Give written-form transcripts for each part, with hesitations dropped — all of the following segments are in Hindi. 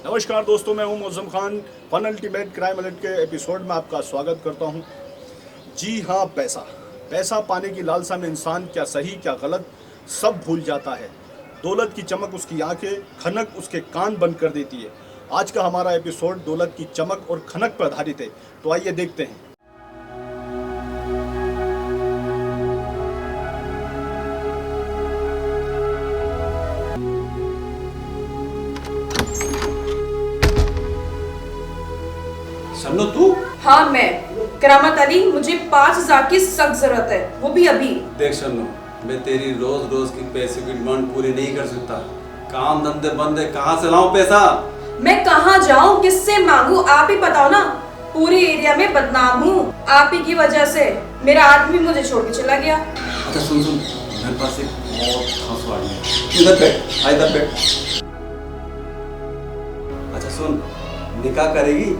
नमस्कार दोस्तों, मैं हूं Mauzam Khan. Fun ultimate crime alert के एपिसोड में आपका स्वागत करता हूं। जी हाँ, पैसा पैसा पाने की लालसा में इंसान क्या सही क्या गलत सब भूल जाता है। दौलत की चमक उसकी आंखें, खनक उसके कान बंद कर देती है। आज का हमारा एपिसोड दौलत की चमक और खनक पर आधारित है, तो आइए देखते हैं। सन्नो तू? हाँ मैं करामत अली, मुझे 5,000 की सख्त जरूरत है, वो भी अभी। देख सन्नो, मैं तेरी रोज रोज की पैसे की डिमांड पूरी नहीं कर सकता। काम धंधे बंद है, कहाँ से लाऊं पैसा? मैं कहाँ जाऊँ, किससे मांगू, आप ही बताओ ना। पूरी एरिया में बदनाम हूँ, आप ही की वजह से। मेरा आदमी मुझे छोड़ के चला गया। अच्छा सुन सुन, मेरे पास एक बहुत खास वाली है। इधर बैठ, आ इधर बैठ। अच्छा सुन, निकाह करेगी?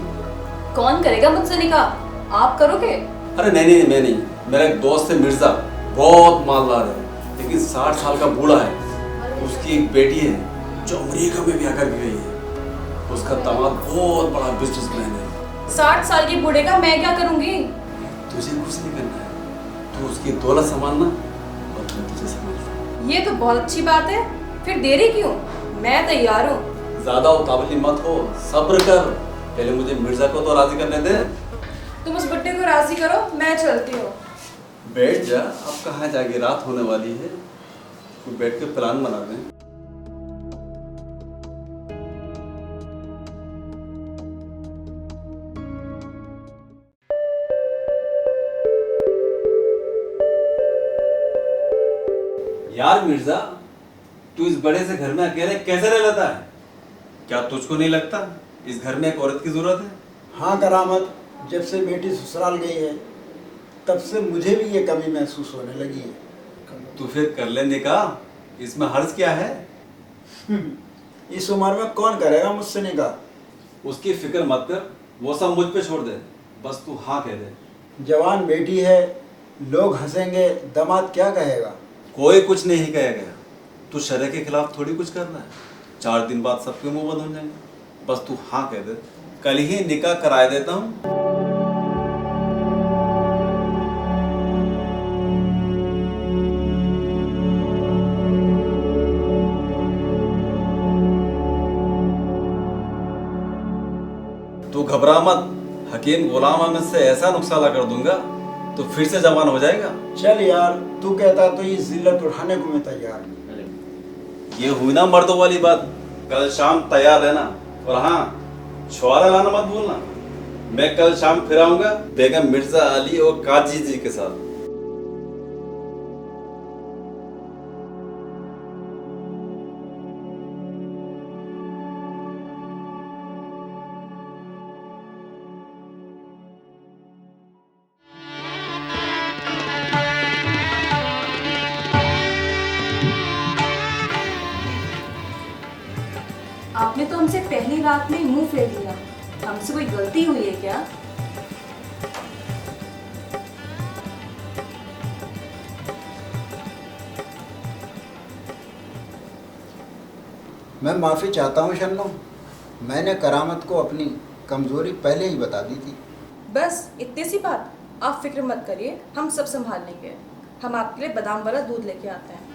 कौन करेगा मुझसे निकाह? आप करोगे? अरे नहीं नहीं, मैं नहीं। मेरा एक दोस्त है मिर्जा, बहुत मालदार है, लेकिन 60 साल का बूढ़ा है। उसकी एक बेटी है जो अमेरिका में ब्याह करके गई है। उसका दामाद बहुत बड़ा बिजनेसमैन है। 60 साल की बूढ़े का मैं क्या करूँगी? तुझे कुछ नहीं करना है, तू उसकी दौलत संभालना और मैं तुझे संभालूंगा। ये तो बहुत अच्छी बात है, फिर देरी क्यों? मैं तैयार हूँ। ज्यादा उतावली मत हो, सब्र कर। पहले मुझे मिर्जा को तो राजी करने दे। तुम उस बुड्ढे को राजी करो, मैं चलती हूँ। बैठ जा, अब कहाँ जाके रात होने वाली है। तू बैठ के प्लान बना दें। यार मिर्जा, तू इस बड़े से घर में अकेले कैसे रह लेता है? क्या तुझको नहीं लगता इस घर में एक औरत की जरूरत है? हाँ करामत, जब से बेटी ससुराल गई है तब से मुझे भी ये कमी महसूस होने लगी है। तू फिर कर ले निकाह, इसमें हर्ज क्या है? इस उम्र में कौन करेगा मुझसे निकाह? उसकी फिक्र मत कर, वो सब मुझ पे छोड़ दे। बस तू हाँ कह दे। जवान बेटी है, लोग हंसेंगे, दामाद क्या कहेगा? कोई कुछ नहीं कहेगा। तू शरय के खिलाफ थोड़ी कुछ करना है। 4 दिन बाद सबके मुंह बंद हो जाएंगे। बस तू हाँ कह दे, कल ही निकाह कराए देता हूँ। तू घबरा मत, हकीम गुलाम अहमद से ऐसा नुकसाना कर दूंगा तो फिर से जवान हो जाएगा। चल यार, तू कहता तो ये जिल्लत उठाने को मैं तैयार हूँ। ये हुई ना मर्दों वाली बात। कल शाम तैयार रहना, और हाँ, छुआरा लाना मत भूलना। मैं कल शाम फिर आऊंगा बेगम मिर्जा अली और काजी जी के साथ। आपने तो हमसे पहली रात में ही मुंह फेर लिया। हमसे कोई गलती हुई है क्या? मैं माफ़ी चाहता हूँ शन्नो, मैंने करामत को अपनी कमज़ोरी पहले ही बता दी थी। बस इतनी सी बात? आप फिक्र मत करिए, हम सब संभाल लेंगे। हम आपके लिए बादाम वाला दूध लेके आते हैं।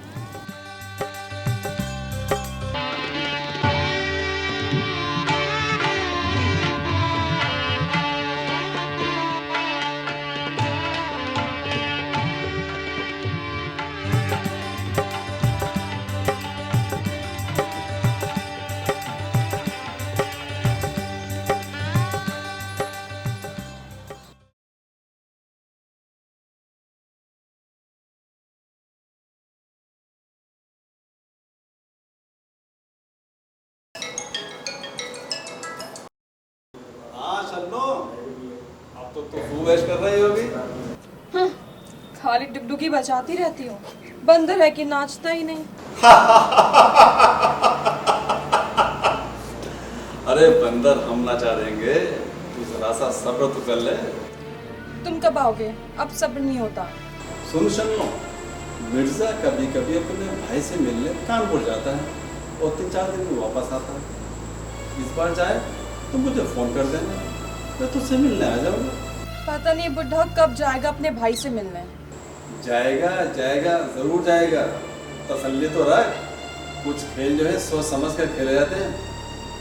हाँ शन्नो, अब तो तू ऐश कर रही होगी। खाली डुगडुगी बजाती रहती हूँ, बंदर है कि नाचता ही नहीं। अरे बंदर हम नचा देंगे, तू जरा सा सब्र तो कर ले। तुम कब आओगे? अब सब्र नहीं होता। सुन शन्नो, मिर्जा कभी कभी अपने भाई से मिलने कानपुर जाता है और 3-4 दिन में वापस आता है। इस बार जाए तो मुझे फ़ोन कर देना, मैं तुझसे मिलने आ जाऊँगा। पता नहीं बुढ़ा कब जाएगा अपने भाई से मिलने। जाएगा जाएगा ज़रूर जाएगा, तसल्ली तो रख। कुछ खेल जो है सोच समझ कर खेले जाते हैं,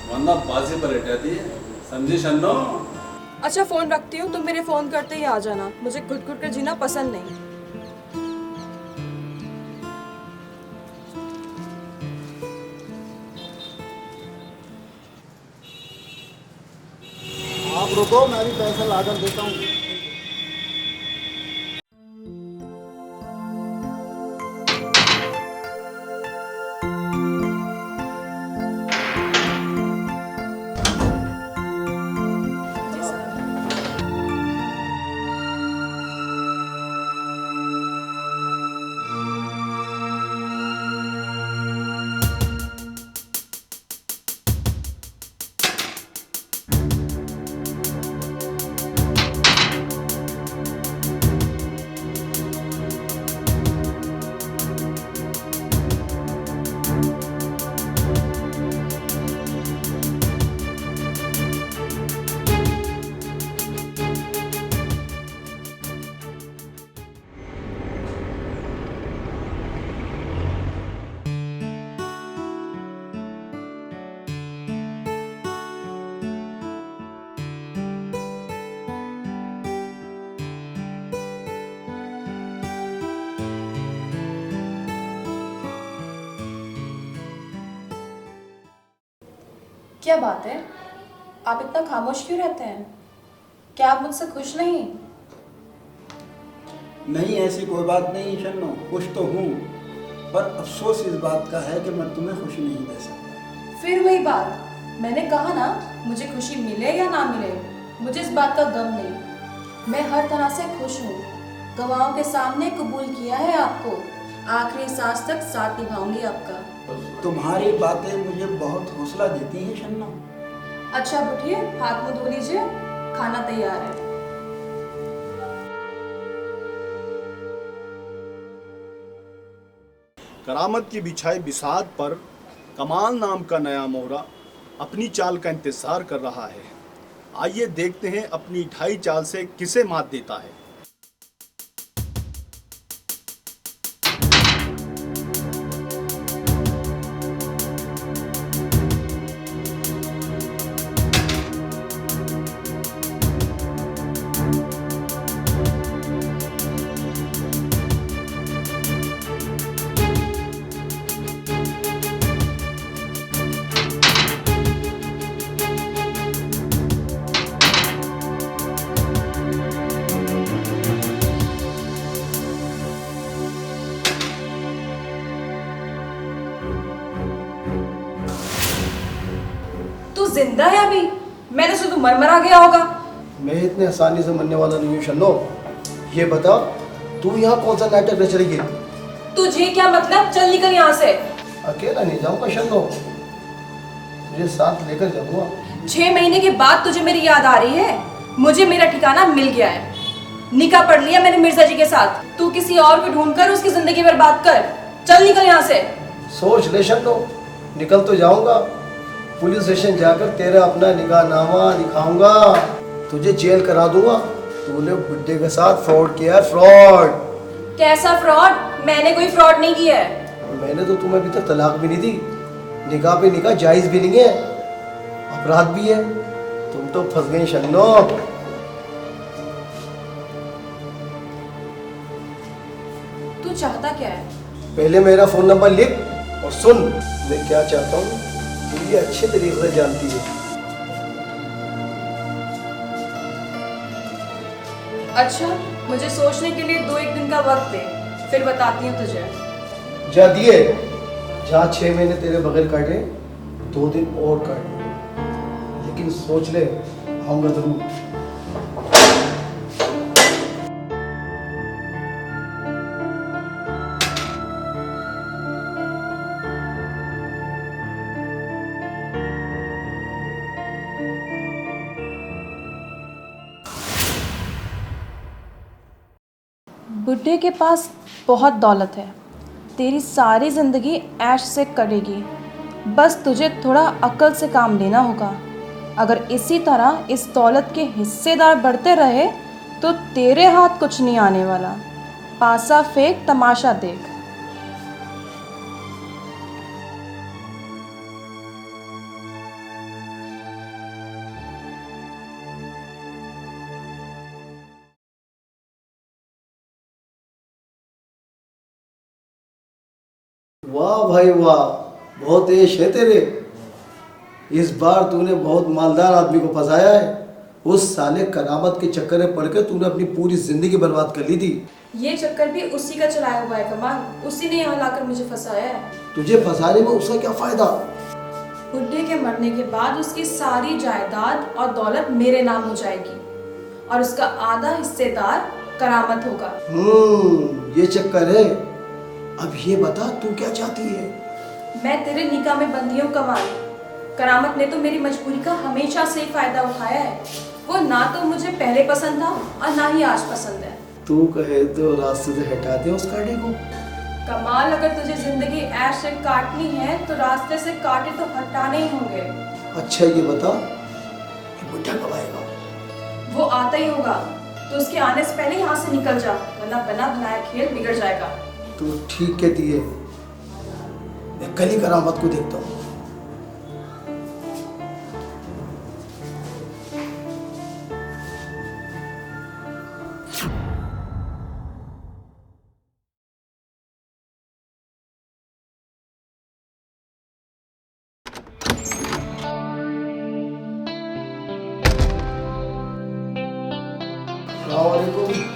वरना बाजी पर लेट जाती है, समझी शन्नो? अच्छा फोन रखती हूँ, तुम मेरे फोन करते ही आ जाना, मुझे घुट घुट कर जीना पसंद नहीं। आप रुको, मैं भी पैसा ला कर देता हूँ। क्या बात है, आप इतना खामोश क्यों रहते हैं? क्या आप मुझसे खुश नहीं? नहीं, ऐसी कोई बात नहीं शन्नो, खुश तो हूँ, पर अफसोस इस बात का है कि मैं तुम्हें खुशी नहीं दे सकता। फिर वही बात, मैंने कहा ना, मुझे खुशी मिले या ना मिले, मुझे इस बात का गम नहीं। मैं हर तरह से खुश हूँ, गवाहों के सामने कबूल किया है आपको, आखिरी सांस तक साथ निभाऊंगी आपका। तुम्हारी बातें मुझे बहुत हौसला देती हैं शन्नो। अच्छा अब उठिए, हाथ मुंह धो लीजिए, खाना तैयार है। करामत की बिछाई बिसात पर कमाल नाम का नया मोहरा अपनी चाल का इंतजार कर रहा है। आइए देखते हैं अपनी ढाई चाल से किसे मात देता है। तू जिंदा है अभी? मैंने सुना तू मर गया होगा। मैं इतने आसानी से मरने वाला नहीं हूँ शन्नो। ये बता, तू यहाँ कौन सा नाटक रच रही है? तुझे क्या मतलब? चल निकल यहाँ से। अकेला नहीं जाऊँगा शन्नो, तुझे साथ लेकर जाऊँगा। 6 महीने के बाद तुझे मेरी याद आ रही है? मुझे मेरा ठिकाना मिल गया है, निकाह पढ़ लिया मैंने मिर्जा जी के साथ। तू किसी और को ढूंढकर उसकी जिंदगी बर्बाद कर। चल निकल यहाँ से। सोच ले शन्नो, निकल तो जाऊँगा, पुलिस स्टेशन जाकर तेरा अपना निकाहनामा दिखाऊंगा, तुझे जेल करा दूंगा। तूने बुड्ढे के साथ फ्रॉड किया है, फ्रॉड। कैसा फ्रॉड? मैंने कोई फ्रॉड नहीं किया है। मैंने तो तुम्हें अभी तक तलाक भी नहीं दी, निकाह पे निकाह जायज भी नहीं है, अपराध भी है। तुम तो फंस गई शन्नो। तू चाहता क्या है? पहले मेरा फोन नंबर लिख और सुन, मैं क्या चाहता हूँ तू ये अच्छे तरीके से जानती है। अच्छा, मुझे सोचने के लिए 2-1 दिन का वक्त दे, फिर बताती हूँ तुझे। जा दिए, जहाँ 6 महीने तेरे बगैर काटे, 2 दिन और काटे, लेकिन सोच ले, आऊँगा जरूर। बुड्ढे के पास बहुत दौलत है, तेरी सारी जिंदगी ऐश से कटेगी बस तुझे थोड़ा अक्ल से काम लेना होगा। अगर इसी तरह इस दौलत के हिस्सेदार बढ़ते रहे तो तेरे हाथ कुछ नहीं आने वाला। पासा फेंक, तमाशा देख। वाह भाई वाह, बहुत ऐश है तेरे। इस बार तूने बहुत मालदार आदमी को फंसाया है। उस साले करामत के चक्कर में पड़ के तूने अपनी पूरी जिंदगी बर्बाद कर ली थी। ये चक्कर भी उसी का चलाया हुआ है कमाल। उसी ने यहाँ लाकर मुझे फंसाया है। तुझे फंसाने में उसका क्या फायदा? बुढ़े के मरने के बाद उसकी सारी जायदाद और दौलत मेरे नाम हो जाएगी और उसका आधा हिस्सेदार करामत होगा। ये चक्कर है। अब ये बता तू क्या चाहती है? मैं तेरे निकाह में बंदी हूँ कमाल। करामत ने तो मेरी मजबूरी का हमेशा से ही फायदा उठाया है। वो ना तो मुझे पहले पसंद था और ना ही आज पसंद है। तू कहे तो रास्ते से हटा दे उस कांटे को। कमाल, अगर तुझे जिंदगी ऐश से काटनी है तो रास्ते से कांटे तो हटाने ही होंगे। अच्छा ये बता, ये बुढ़ा कब आएगा? वो आता ही होगा, तो उसके आने से पहले यहाँ से निकल जा, वरना बना बनाया खेल बिगड़ जाएगा। तू ठीक कहती है। मैं कल ही करामत को देखता हूँ।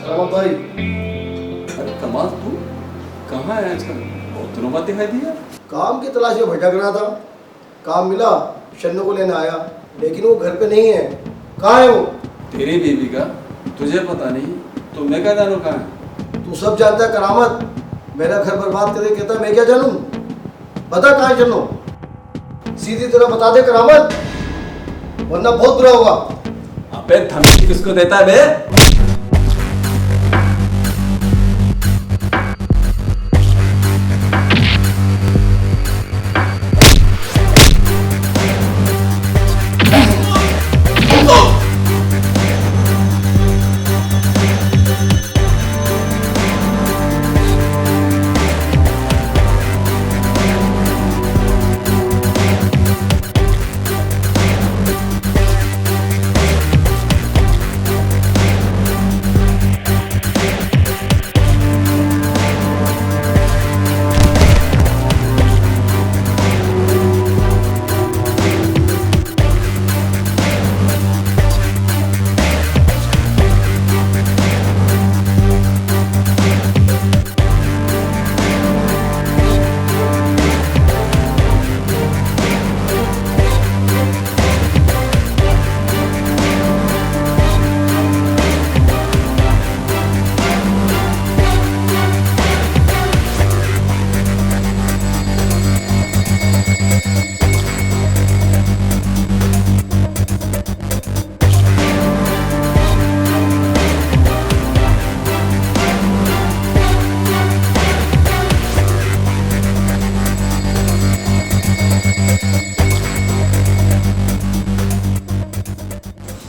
रहमत भाई। अरे कमाल, तू कहाँ है आजकल? बहुत दिनों बाद दिखाई दिया। काम की तलाश में भटक रहा था। काम मिला, शन्नू को लेने आया, लेकिन वो घर पे नहीं है। कहाँ है वो? तेरी बीवी का तुझे पता नहीं तो मैं क्या जानूँ कहाँ है? तू सब जानता है करामत। मेरा घर बर्बाद करके कहता है मैं क्या जानूं? बता कहाँ है शन्नू? सीधी तरह बता दे करामत, वरना बहुत बुरा होगा। अबे धमकी किसको देता है बे?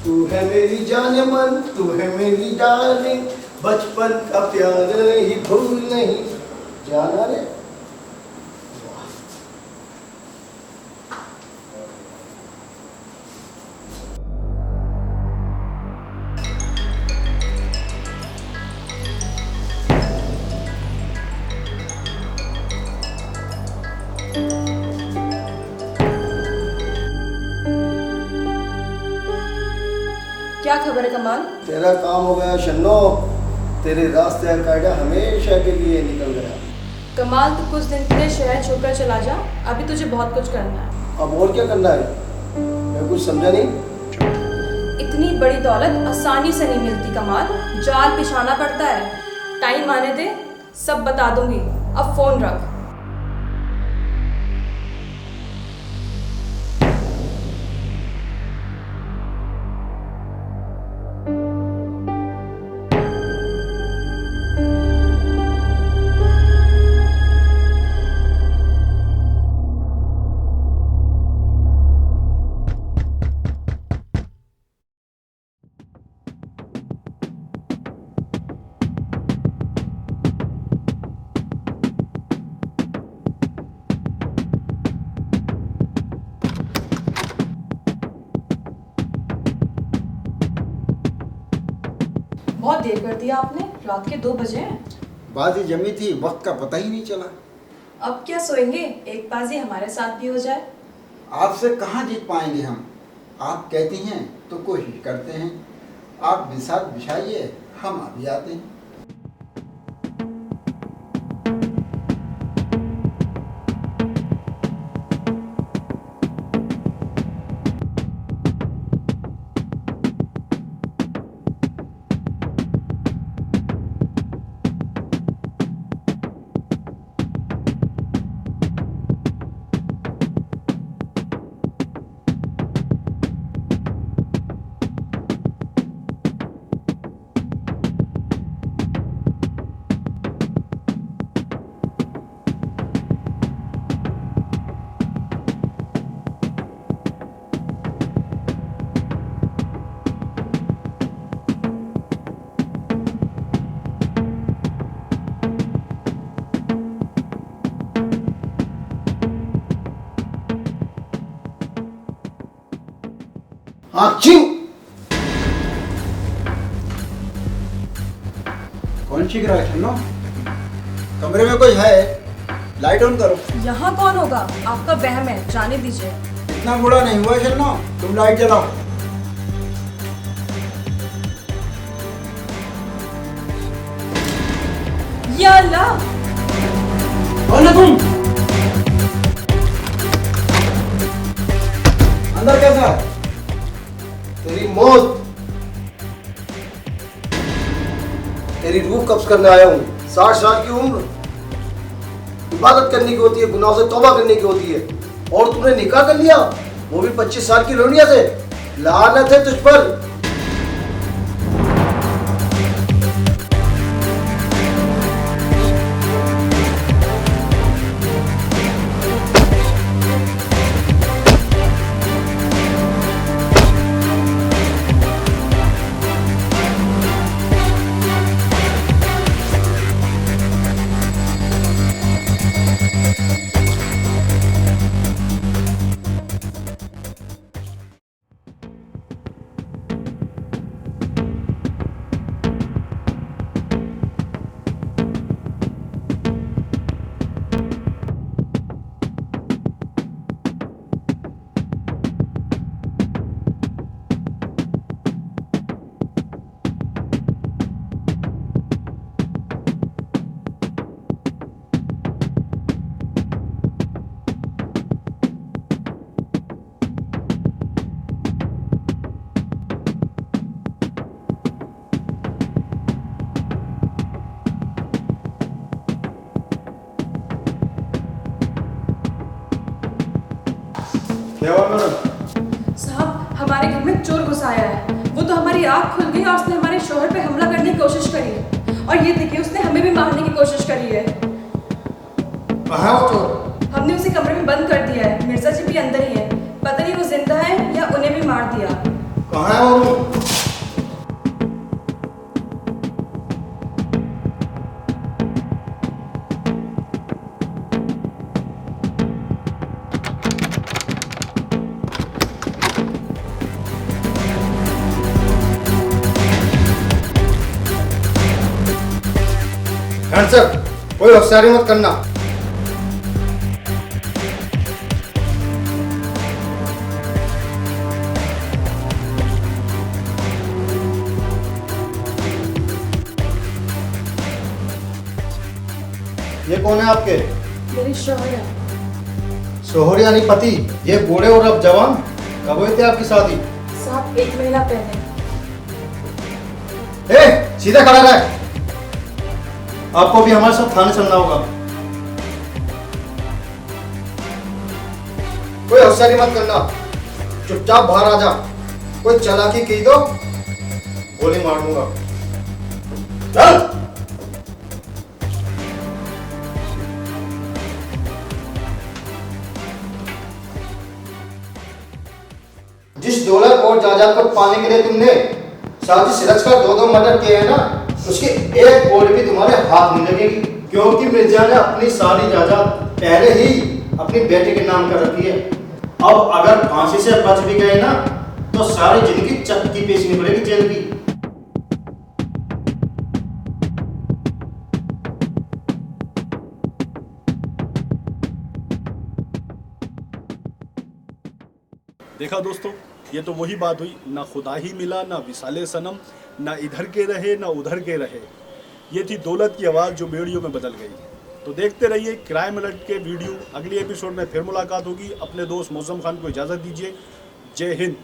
तू है मेरी जाने मन, तू है मेरी डार्लिंग, बचपन का प्यार ही भूल नहीं जाना रे। क्या खबर है कमाल? तेरा काम हो गया शन्नो। तेरे रास्ते का कायदा हमेशा के लिए निकल गया। कमाल, तू कुछ दिन के लिए शहर छोड़कर चला जा। अभी तुझे बहुत कुछ करना है। अब और क्या करना है? मैं कुछ समझा नहीं। इतनी बड़ी दौलत आसानी से नहीं मिलती कमाल, जाल बिछाना पड़ता है। टाइम आने दे, सब बता दूंगी। अब फोन रख। बहुत देर कर दिया आपने, रात के 2 बजे हैं। बाजी जमी थी, वक्त का पता ही नहीं चला। अब क्या सोएंगे, एक बाजी हमारे साथ भी हो जाए। आपसे कहाँ जीत पाएंगे हम। आप कहती हैं तो कोशिश करते हैं। आप बिसात बिछाइए, हम अभी आते हैं। कौन सी गिरा है छन्नो? कमरे में कोई है? लाइट ऑन करो। यहाँ कौन होगा, आपका वहम है, जाने दीजिए। इतना बुरा नहीं हुआ छन्नो, तुम लाइट जलाओ। या अल्लाह, कौन है तुम? अंदर कैसा है? तेरी मौत, तेरी रूह कब्ज करने आया हूँ। 60 साल की उम्र, इबादत करने की होती है, गुनाहों से तौबा करने की होती है, और तूने निकाह कर लिया, वो भी 25 साल की लोनिया से। लानत है तुझ पर। क्या हुआ मैडम? साहब हमारे घर में चोर घुस आया है। वो तो हमारी आँख खुल गई और उसने हमारे शोहर पे हमला करने की कोशिश करी है, और ये देखिए उसने हमें भी मारने की कोशिश करी है। कहाँ है वो चोर? हमने उसे कमरे में बंद कर दिया है, मिर्जा जी भी अंदर ही है। पता नहीं वो जिंदा है या उन्हें भी मार दिया। कहाँ है वो? सर, कोई होशियारी मत करना। ये कौन है आपके? मेरे शोहर है। शोहर यानी पति? ये बूढ़े और अब जवान, कब हुई थी आपकी शादी? साहब 1 महीना पहले। सीधा खड़ा रहे, आपको भी हमारे साथ थाने चलना होगा। कोई होशियारी मत करना, चुपचाप बाहर आ जा। कोई चालाकी की तो गोली मार दूंगा। चल। जिस दौलत और जायदाद को पाने के लिए तुमने साजिश रचकर 2 मर्डर किए हैं ना, उसकी एक कौड़ी भी तुम्हारे हाथ नहीं लगेगी, क्योंकि मिर्जा ने अपनी सारी जायदाद पहले ही अपनी बेटे के नाम कर रखी है। अब अगर फांसी से बच भी गए ना, तो सारी जिंदगी चक्की पेशनी पड़ेगी जेल की। देखा दोस्तों, ये तो वही बात हुई, ना खुदा ही मिला ना विसाले सनम, ना इधर के रहे ना उधर के रहे। ये थी दौलत की आवाज़ जो बेड़ियों में बदल गई। तो देखते रहिए क्राइम अलर्ट के वीडियो। अगली एपिसोड में फिर मुलाकात होगी। अपने दोस्त मौसम खान को इजाज़त दीजिए। जय हिंद।